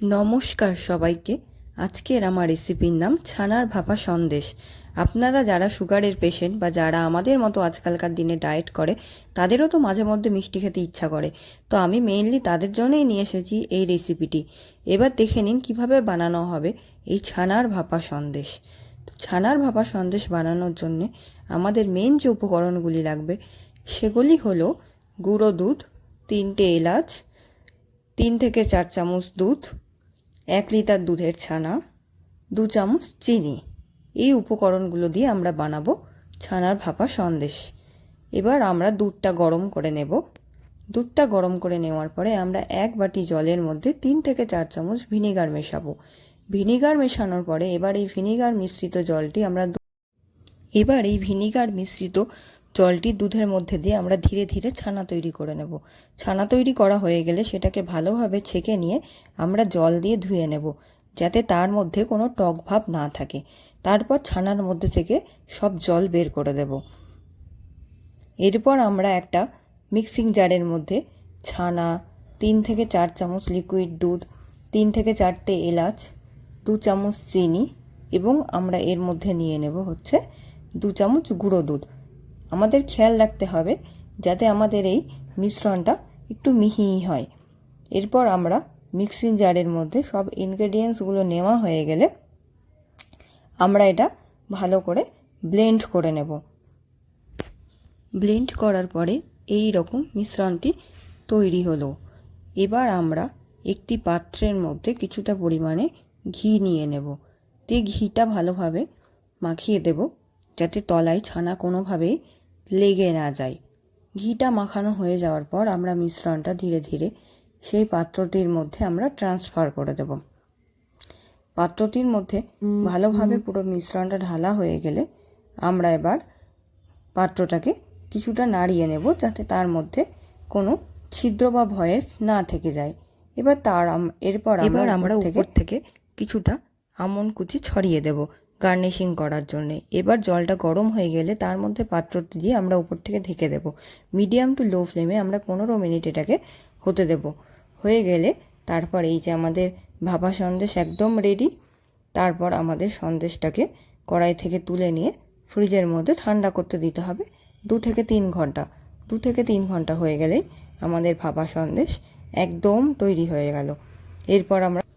নমস্কার সবাইকে। আজকের আমার রেসিপির নাম ছানার ভাপা সন্দেশ। আপনারা যারা সুগারের পেশেন্ট বা যারা আমাদের মতো আজকালকার দিনে ডায়েট করে, তাদেরও তো মাঝে মধ্যে মিষ্টি খেতে ইচ্ছা করে। তো আমি মেইনলি তাদের জন্যই নিয়ে এসেছি এই রেসিপিটি। এবার দেখে নিন কিভাবে বানানো হবে এই ছানার ভাপা সন্দেশ। ছানার ভাপা সন্দেশ বানানোর জন্যে আমাদের মেন যে উপকরণগুলি লাগবে সেগুলি হলো গুঁড়ো দুধ, 3টে এলাচ, 3 থেকে 4 চামচ দুধ, 1 লিটার দুধের ছানা, 2 চামচ চিনি। এই উপকরণগুলো দিয়ে আমরা বানাবো ছানার ভাপা সন্দেশ। এবার আমরা দুধটা গরম করে নেব। দুধটা গরম করে নেওয়ার পরে আমরা 1 বাটি জলের মধ্যে 3 থেকে 4 চামচ ভিনিগার মেশাবো। ভিনিগার মেশানোর পরে এবার এই ভিনিগার মিশ্রিত জলটি দুধের মধ্যে দিয়ে আমরা ধীরে ধীরে ছানা তৈরি করে নেব। ছানা তৈরি করা হয়ে গেলে সেটাকে ভালোভাবে ছেঁকে নিয়ে আমরা জল দিয়ে ধুয়ে নেব, যাতে তার মধ্যে কোনো টক ভাব না থাকে। তারপর ছানার মধ্যে থেকে সব জল বের করে দেব। এরপর আমরা একটা মিক্সিং জারের মধ্যে ছানা, 3 থেকে 4 চামচ লিকুইড দুধ, 3 থেকে 4টে এলাচ, 2 চামচ চিনি এবং আমরা এর মধ্যে নিয়ে নেব 2 চামচ গুঁড়ো দুধ। আমাদের খেয়াল রাখতে হবে যাতে আমাদের এই মিশ্রণটা একটু মিহি হয়। এরপর আমরা মিক্সিং জারের মধ্যে সব ইনগ্রেডিয়েন্টসগুলো নেওয়া হয়ে গেলে আমরা এটা ভালো করে ব্লেন্ড করে নেব। ব্লেন্ড করার পরে এই রকম মিশ্রণটি তৈরি হলো। এবার আমরা একটি পাত্রের মধ্যে কিছুটা পরিমাণে ঘি নিয়ে নেব। ঘিটা ভালোভাবে মাখিয়ে দেব যাতে তলায় ছানা কোনোভাবেই লেগে না যায়। ঘিটা মাখানো হয়ে যাওয়ার পর আমরা মিশ্রণটা ধীরে ধীরে সেই পাত্রটির মধ্যে আমরা ট্রান্সফার করে দেব। পাত্রটির মধ্যে ভালোভাবে পুরো মিশ্রণটা ঢালা হয়ে গেলে আমরা এবার পাত্রটাকে কিছুটা নাড়িয়ে নেব যাতে তার মধ্যে কোনো ছিদ্র বা ভয়েস না থেকে যায়। এরপর আমরা উপর থেকে কিছুটা আমন্ড কুচি ছড়িয়ে দেব গার্নিশিং করার জন্য। এবার জলটা গরম হয়ে গেলে তার মধ্যে পাত্রটি দিয়ে আমরা উপর থেকে ঢেকে দেব। মিডিয়াম টু লো ফ্লেমে আমরা 15 মিনিট এটাকে হতে দেব। হয়ে গেলে তারপর এই যে আমাদের ভাপা সন্দেশ একদম রেডি। তারপর আমাদের সন্দেশটাকে কড়াই থেকে তুলে নিয়ে ফ্রিজের মধ্যে ঠান্ডা করতে দিতে হবে 2 থেকে 3 ঘন্টা। 2 থেকে 3 ঘন্টা হয়ে গেলেই আমাদের ভাপা সন্দেশ একদম তৈরি হয়ে গেল।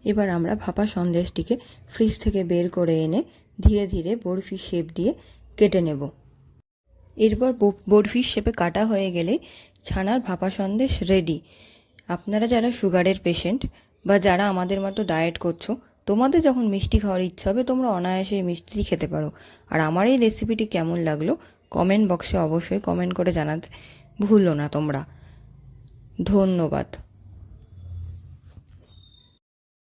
এবার আমরা ভাপা সন্দেশটিকে ফ্রিজ থেকে বের করে এনে ধীরে ধীরে বরফি শেপ দিয়ে কেটে নেব। এরপর বরফির শেপে কাটা হয়ে গেলে ছানার ভাপা সন্দেশ রেডি। আপনারা যারা সুগারের পেশেন্ট বা যারা আমাদের মতো ডায়েট করছো, তোমাদের যখন মিষ্টি খাওয়ার ইচ্ছা হবে তোমরা অনায়াসে মিষ্টি খেতে পারো। আর আমার এই রেসিপিটি কেমন লাগলো কমেন্ট বক্সে অবশ্যই কমেন্ট করে জানাতে ভুলো না তোমরা। ধন্যবাদ।